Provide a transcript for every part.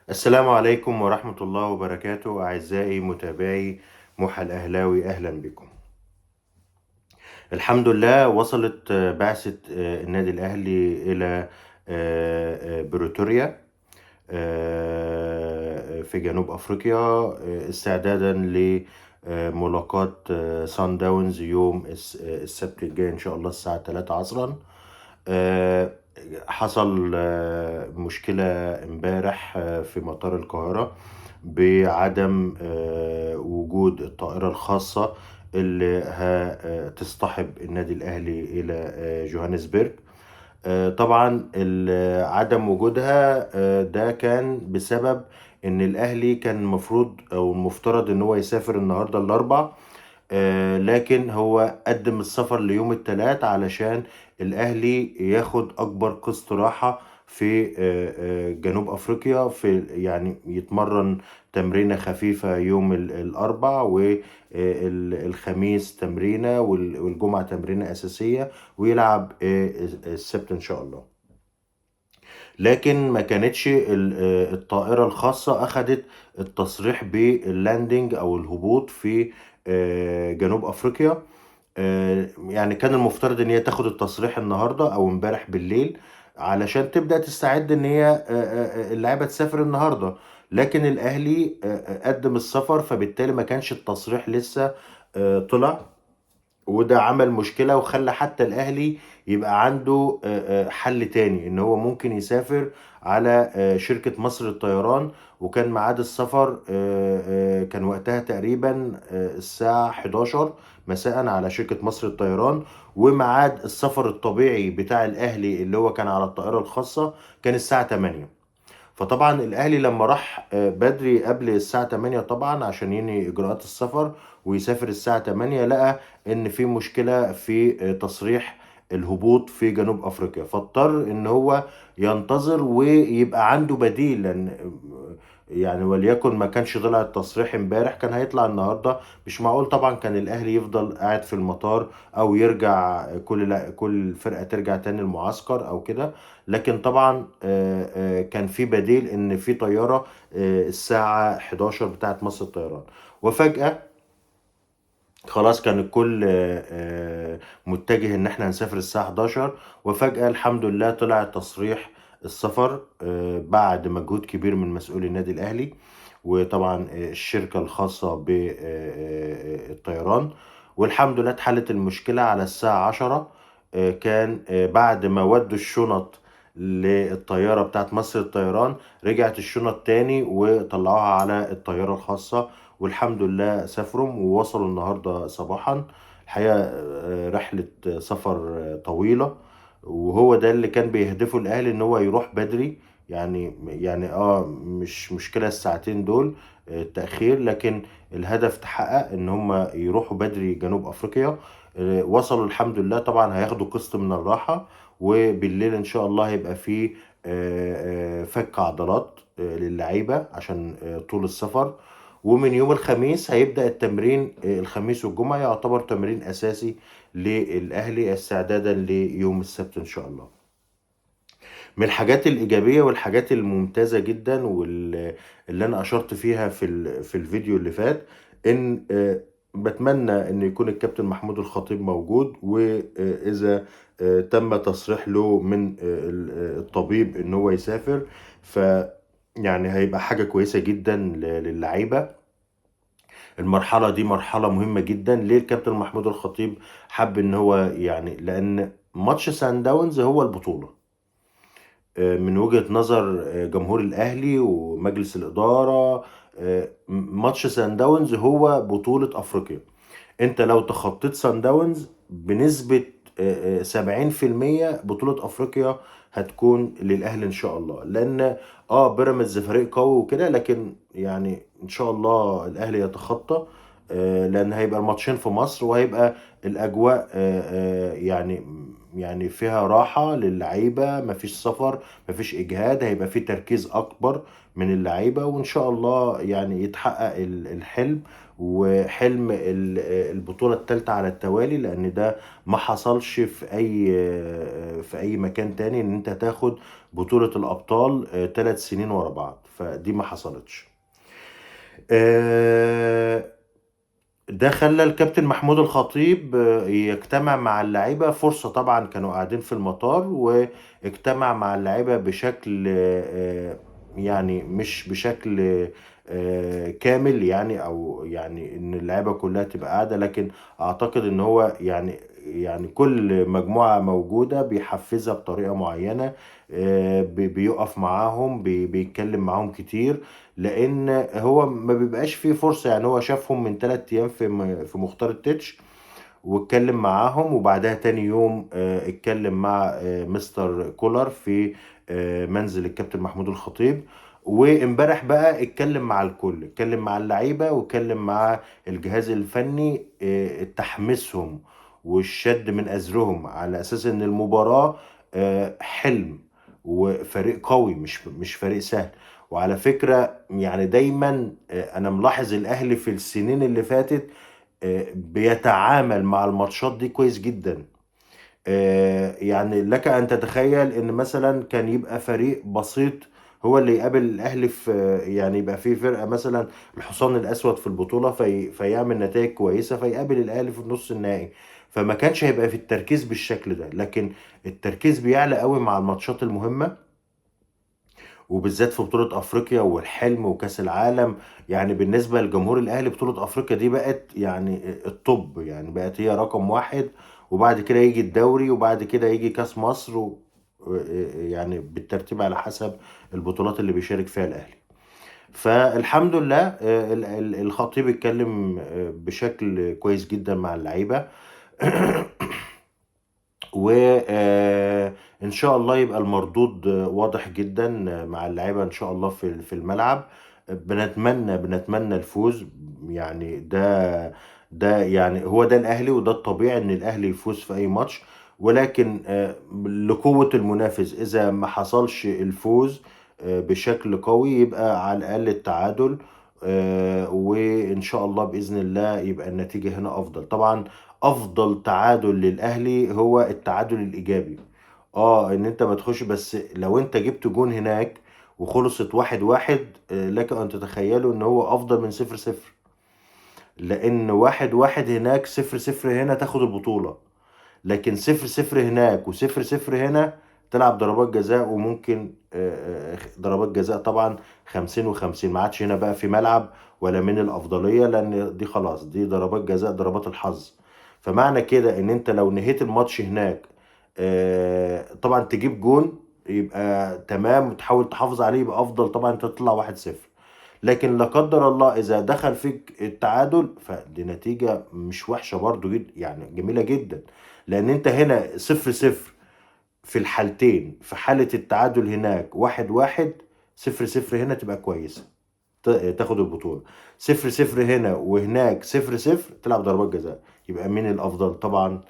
السلام عليكم ورحمة الله وبركاته أعزائي متابعي موحى الأهلاوي، أهلا بكم. الحمد لله وصلت بعثة النادي الأهلي إلى بريتوريا في جنوب أفريقيا، استعدادا لملاقاة سان داونز يوم السبت الجاي إن شاء الله الساعة 3 عصرا. آه، حصل مشكلة امبارح في مطار القاهرة بعدم وجود الطائرة الخاصة اللي هتصطحب النادي الأهلي إلى جوهانسبرج. طبعا عدم وجودها ده كان بسبب ان الاهلي كان المفروض او المفترض ان هو يسافر النهارده الاربع، لكن هو قدم السفر ليوم الثلاث علشان الاهلي ياخد اكبر قسط راحة في جنوب افريقيا، في يعني يتمرن تمرينة خفيفة يوم الاربع، والخميس تمرينة، والجمعة تمرينة اساسية، ويلعب السبت ان شاء الله. لكن ما كانتش الطائرة الخاصة أخدت التصريح باللاندنج أو الهبوط في جنوب أفريقيا. يعني كان المفترض إن هي تاخد التصريح النهاردة أو امبارح بالليل علشان تبدأ تستعد إن هي اللعيبة تسافر النهاردة. لكن الأهلي قدم السفر، فبالتالي ما كانش التصريح لسه طلع، وده عمل مشكلة وخلى حتى الأهلي يبقى عنده حل تاني، إن هو ممكن يسافر على شركة مصر للطيران. وكان ميعاد السفر كان وقتها تقريبا الساعة 11 مساء على شركة مصر للطيران، وميعاد السفر الطبيعي بتاع الأهلي اللي هو كان على الطائرة الخاصة كان الساعة 8. فطبعا الاهلي لما راح بدري قبل الساعة 8 طبعا عشان ينهي اجراءات السفر ويسافر الساعة 8، لقى ان في مشكلة في تصريح الهبوط في جنوب افريقيا، فاضطر ان هو ينتظر ويبقى عنده بديل. لان يعني وليكن ما كانش طلع التصريح امبارح كان هيطلع النهارده. مش معقول طبعا كان الاهلي يفضل قاعد في المطار او يرجع كل فرقة ترجع تاني المعسكر او كده. لكن طبعا كان في بديل ان في طياره الساعه 11 بتاعت مصر الطيران. وفجاه خلاص كان الكل متجه ان احنا هنسافر الساعه 11، وفجاه الحمد لله طلع تصريح السفر بعد مجهود كبير من مسؤولي النادي الاهلي، وطبعا الشركه الخاصه بالطيران. والحمد لله اتحلت المشكله على الساعه 10. كان بعد ما ودوا الشنط للطيارة بتاعت مصر الطيران، رجعت الشنط تاني وطلعوها على الطيارة الخاصة، والحمد لله سافروا ووصلوا النهاردة صباحا. الحقيقة رحلة سفر طويلة، وهو ده اللي كان بيهدفه الأهلي إن هو يروح بدري. يعني مش مشكلة الساعتين دول تأخير، لكن الهدف تحقق إن هم يروحوا بدري جنوب أفريقيا. وصلوا الحمد لله، طبعا هياخدوا قسط من الراحة، وبالليل ان شاء الله هيبقى فيه فك عضلات للعيبة عشان طول السفر. ومن يوم الخميس هيبدأ التمرين، الخميس والجمعة يعتبر تمرين أساسي للأهلي استعدادا ليوم السبت إن شاء الله. من الحاجات الإيجابية والحاجات الممتازة جدا واللي أنا أشرت فيها في الفيديو اللي فات، إن بتمنى إن يكون الكابتن محمود الخطيب موجود، وإذا تم تصريح له من الطبيب إن هو يسافر، ف يعني هيبقى حاجة كويسة جدا للعيبة. المرحلة دي مرحلة مهمة جدا. ليه الكابتن محمود الخطيب حب إن هو يعني؟ لأن ماتش سان داونز هو البطولة من وجهة نظر جمهور الأهلي ومجلس الإدارة. ماتش سان داونز هو بطولة أفريقيا. أنت لو تخطيت سان داونز بنسبة 70% بطولة أفريقيا هتكون للأهلي إن شاء الله. لأن بيراميدز فريق قوي وكده، لكن يعني إن شاء الله الأهلي يتخطى، لأن هيبقى الماتشين في مصر، وهيبقى الأجواء يعني يعني فيها راحة للعيبة، مفيش سفر، مفيش إجهاد، هيبقى في تركيز أكبر من اللعيبة، وإن شاء الله يعني يتحقق الحلم، وحلم البطولة الثالثة على التوالي، لأن ده ما حصلش في أي مكان تاني، إن أنت تاخد بطولة الأبطال 3 سنين ورا بعض، فدي ما حصلتش. آه، ده خلى الكابتن محمود الخطيب يجتمع مع اللعيبة، فرصة طبعا كانوا قاعدين في المطار، واجتمع مع اللعيبة بشكل يعني مش بشكل كامل يعني، او يعني ان اللعيبة كلها تبقى قاعدة، لكن اعتقد ان هو يعني كل مجموعة موجودة بيحفزها بطريقة معينة، بيقف معاهم، بيتكلم معاهم كتير، لان هو ما بيبقاش فيه فرصة. يعني هو شافهم من 3 ايام في مختار التتش، واتكلم معاهم، وبعدها تاني يوم اتكلم مع مستر كولر في منزل الكابتن محمود الخطيب، وامبارح بقى اتكلم مع الكل، اتكلم مع اللعيبة، واتكلم مع الجهاز الفني، تحميسهم والشد من أزرهم، على أساس إن المباراة حلم، وفريق قوي، مش فريق سهل. وعلى فكرة يعني دايما أنا ملاحظ الأهلي في السنين اللي فاتت بيتعامل مع الماتشات دي كويس جدا. يعني لك ان تتخيل ان مثلا كان يبقى فريق بسيط هو اللي يقابل الاهلي في، يعني يبقى في فرقه مثلا الحصان الاسود في البطوله، فيعمل نتائج كويسه، فيقابل الاهلي في النص النهائي، فما كانش هيبقى في التركيز بالشكل ده. لكن التركيز بيعلى قوي مع الماتشات المهمه، وبالذات في بطولة أفريقيا والحلم وكأس العالم. يعني بالنسبة لجمهور الأهلي بطولة أفريقيا دي بقت يعني الطب، يعني بقت هي رقم واحد، وبعد كده يجي الدوري، وبعد كده يجي كأس مصر يعني بالترتيب على حسب البطولات اللي بيشارك فيها الأهلي. فالحمد لله الخطيب اتكلم بشكل كويس جدا مع اللعيبة. وان شاء الله يبقى المردود واضح جدا مع اللعيبه ان شاء الله في الملعب. بنتمنى الفوز، يعني ده يعني هو ده الاهلي، وده الطبيعي ان الاهلي يفوز في اي ماتش، ولكن لقوه المنافس اذا ما حصلش الفوز بشكل قوي، يبقى على الاقل التعادل، وان شاء الله باذن الله يبقى النتيجه هنا افضل طبعا. افضل تعادل للاهلي هو التعادل الايجابي، ان انت ما تخش، بس لو انت جبت جون هناك وخلصت 1-1، لك ان تتخيلوا ان هو افضل من 0-0، لان 1-1 هناك، 0-0 هنا تاخد البطولة، لكن 0-0 هناك و0-0 هنا تلعب ضربات جزاء، وممكن ضربات جزاء طبعا 50 و50، ما عادش هنا بقى في ملعب ولا من الأفضلية، لأن دي خلاص دي ضربات جزاء، ضربات الحظ. فمعنى كده إن أنت لو نهيت الماتش هناك طبعا تجيب جون يبقى تمام، وتحاول تحافظ عليه يبقى أفضل طبعا، أنت تطلع 1-0. لكن لا قدر الله إذا دخل فيك التعادل، فدي نتيجة مش وحشة برضو جدا، يعني جميلة جدا، لان انت هنا 0-0 في الحالتين، في حالة التعادل هناك 1-1، 0-0 هنا تبقى كويسة، تاخد البطولة. 0-0 هنا وهناك 0-0 تلعب ضربات جزاء، يبقى مين الافضل طبعا؟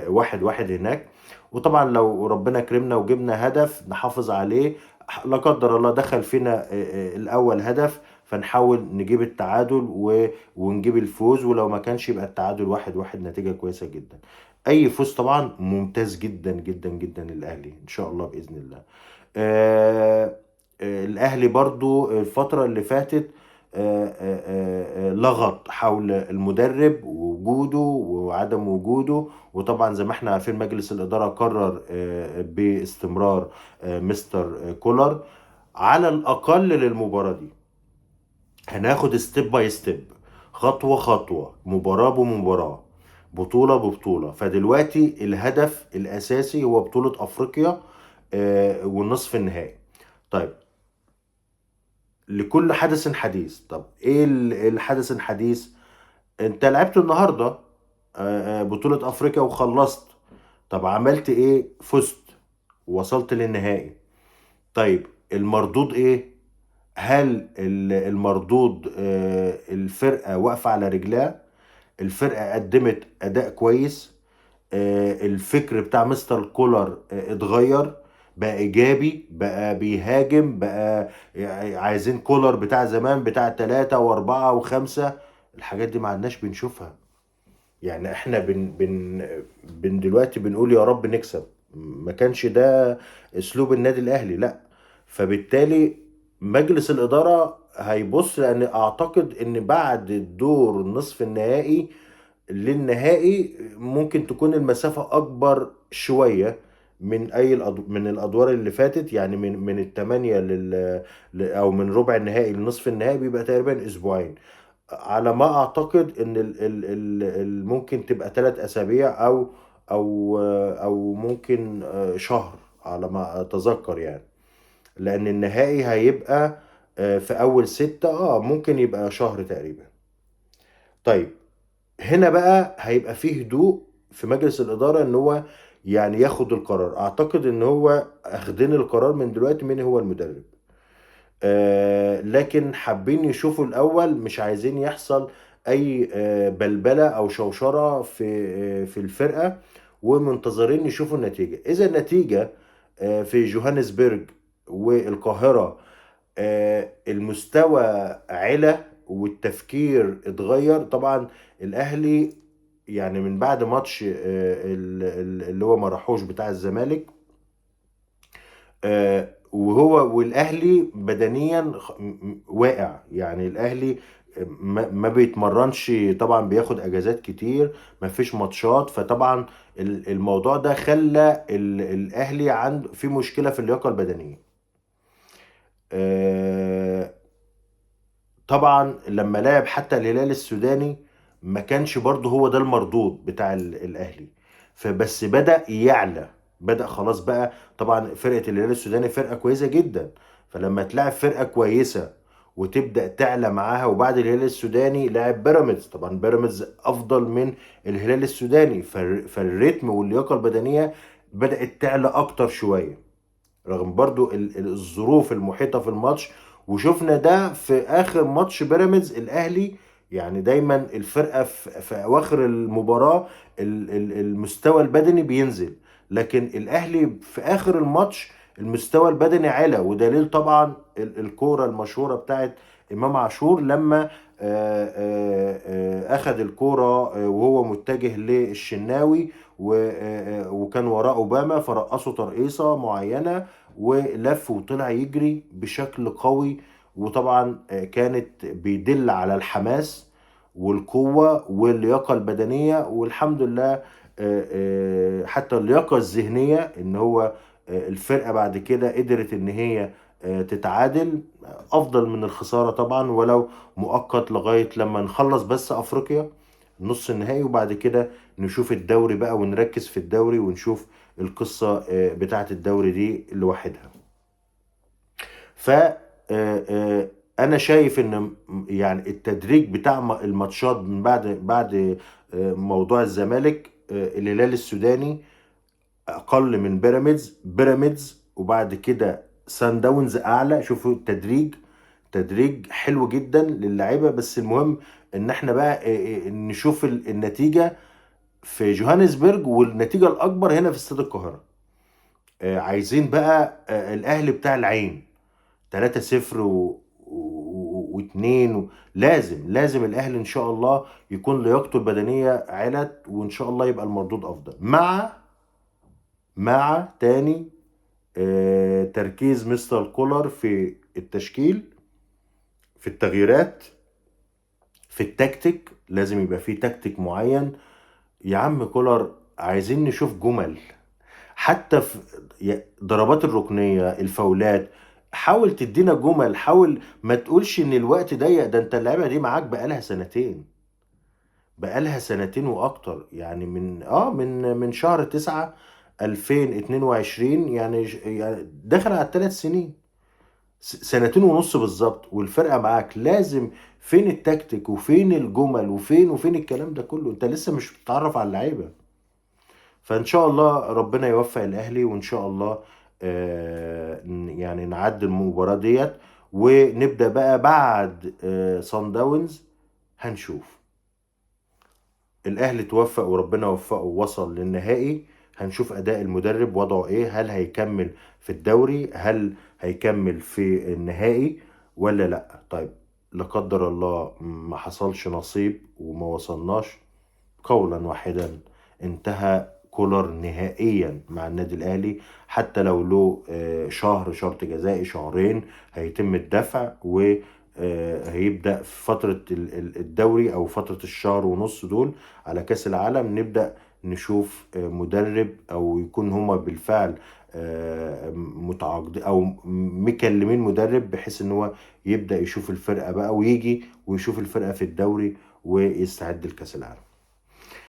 1-1 هناك. وطبعا لو ربنا كرمنا وجبنا هدف نحافظ عليه، لا قدر الله دخل فينا الاول هدف، فنحاول نجيب التعادل ونجيب الفوز، ولو ما كانش يبقى التعادل 1-1 نتيجة كويسة جدا. اي فوز طبعا ممتاز جدا جدا جدا للاهلي ان شاء الله باذن الله. آه الاهلي برضو الفترة اللي فاتت لغط حول المدرب ووجوده وعدم وجوده، وطبعا زي ما احنا عارفين مجلس الإدارة قرر باستمرار مستر كولر على الأقل للمباراة دي. هناخد ستيب باي ستيب، خطوة خطوة، مباراة بمباراة، بطولة ببطولة. فدلوقتي الهدف الأساسي هو بطولة أفريقيا والنصف النهائي. طيب، لكل حدث حديث. طب ايه الحدث الحديث؟ انت لعبت النهارده بطولة افريقيا وخلصت. طب عملت ايه؟ فزت، وصلت للنهائي. طيب المردود ايه؟ هل المردود الفرقة واقفة على رجلها؟ الفرقة قدمت اداء كويس؟ الفكر بتاع مستر كولر اتغير، بقى ايجابي، بقى بيهاجم، بقى عايزين كولر بتاع زمان بتاع 3 و4 و5. الحاجات دي ما عدناش بنشوفها. يعني احنا بن دلوقتي بنقول يا رب نكسب. ما كانش ده اسلوب النادي الاهلي، لا. فبالتالي مجلس الاداره هيبص، لان اعتقد ان بعد الدور النصف النهائي للنهائي ممكن تكون المسافة أكبر شوية من من الأدوار اللي فاتت. يعني من التمانية أو من ربع النهائي لنصف النهائي بيبقى تقريبا أسبوعين. على ما أعتقد إن ممكن تبقى 3 أسابيع، أو ممكن شهر، على ما أتذكر يعني. لأن النهائي هيبقى في أول 6، ممكن يبقى شهر تقريبا. طيب، هنا بقى هيبقى فيه هدوء في مجلس الإدارة ان هو يعني ياخد القرار. اعتقد ان هو اخدين القرار من دلوقتي مين هو المدرب. لكن حابين يشوفوا الاول، مش عايزين يحصل اي بلبلة او شوشرة في الفرقة، ومنتظرين يشوفوا النتيجة. اذا النتيجة في جوهانسبرج والقاهرة المستوى علا والتفكير اتغير طبعا. الاهلي يعني من بعد ماتش اللي هو ما راحوش بتاع الزمالك، وهو والاهلي بدنيا واقع. يعني الاهلي ما بيتمرنش طبعا، بياخد اجازات كتير، ما فيش ماتشات. فطبعا الموضوع ده خلى الاهلي عنده في مشكلة في اللياقة البدنية. آه، طبعا لما لعب حتى الهلال السوداني ما كانش برضه هو ده المردود بتاع الاهلي. فبس بدأ يعلى، بدأ خلاص بقى. طبعا فرقة الهلال السوداني فرقة كويسة جدا، فلما تلعب فرقة كويسة وتبدأ تعلى معاها، وبعد الهلال السوداني لعب بيراميدز. طبعا بيراميدز أفضل من الهلال السوداني، فالريتم واللياقة البدنية بدأت تعلى أكتر شوية، رغم برضو الظروف المحيطة في الماتش. وشفنا ده في آخر ماتش بيراميدز الأهلي. يعني دايما الفرقة في أواخر المباراة المستوى البدني بينزل، لكن الأهلي في آخر الماتش المستوى البدني علا. ودليل طبعا الكورة المشهورة بتاعت إمام عاشور لما أخذ الكورة وهو متجه للشناوي، وكان وراه أوباما، فرقصوا ترقيصة معينة ولف وطلع يجري بشكل قوي. وطبعا كانت بيدل على الحماس والقوة واللياقة البدنية. والحمد لله حتى اللياقة الذهنية، ان هو الفرقة بعد كده قدرت ان هي تتعادل افضل من الخسارة طبعا، ولو مؤقت لغاية لما نخلص بس افريقيا نص النهائي، وبعد كده نشوف الدوري بقى ونركز في الدوري ونشوف القصة بتاعت الدوري دي لوحدها. ف انا شايف ان يعني التدريج بتاع الماتشات من بعد موضوع الزمالك، الهلال السوداني اقل من بيراميدز وبعد كده سان داونز اعلى. شوفوا التدريج، تدريج حلو جدا للاعيبه. بس المهم ان احنا بقى نشوف النتيجه في جوهانسبرج، والنتيجه الاكبر هنا في استاد القاهره. عايزين بقى الاهلي بتاع العين 3-0 و2. لازم الاهلي ان شاء الله يكون لياقته البدنيه علت، وان شاء الله يبقى المردود افضل مع تاني تركيز مستر كولر في التشكيل، في التغييرات، في التكتيك. لازم يبقى فيه تكتيك معين. يا عم كولر، عايزين نشوف جمل حتى في ضربات الركنية، الفاولات. حاول تدينا جمل، حاول ما تقولش ان الوقت ضيق. ده انت اللعبة دي معاك بقالها سنتين واكتر. يعني من شهر 9 2022، يعني داخل على ال3 سنين، سنتين ونص بالظبط، والفرقة معاك. لازم فين التكتيك وفين الجمل وفين الكلام ده كله؟ انت لسه مش بتتعرف على اللعيبة. فان شاء الله ربنا يوفق الاهلي، وان شاء الله يعني نعدي المباراة ديت، ونبدأ بقى بعد صن داونز هنشوف. الاهلي توفق وربنا وفقه ووصل للنهائي، هنشوف اداء المدرب وضعه ايه، هل هيكمل في الدوري، هل هيكمل في النهائي ولا لا. طيب لا قدر الله ما حصلش نصيب وما وصلناش، قولا واحدا انتهى كولر نهائيا مع النادي الاهلي. حتى لو له شهر شرط جزائي، شهرين هيتم الدفع، وهيبدأ في فترة الدوري او فترة الشهر ونص دول على كأس العالم، نبدأ نشوف مدرب، او يكون هما بالفعل متعاقد او مكلمين مدرب، بحيث ان هو يبدأ يشوف الفرقة بقى، ويجي ويشوف الفرقة في الدوري ويستعد لكأس العالم.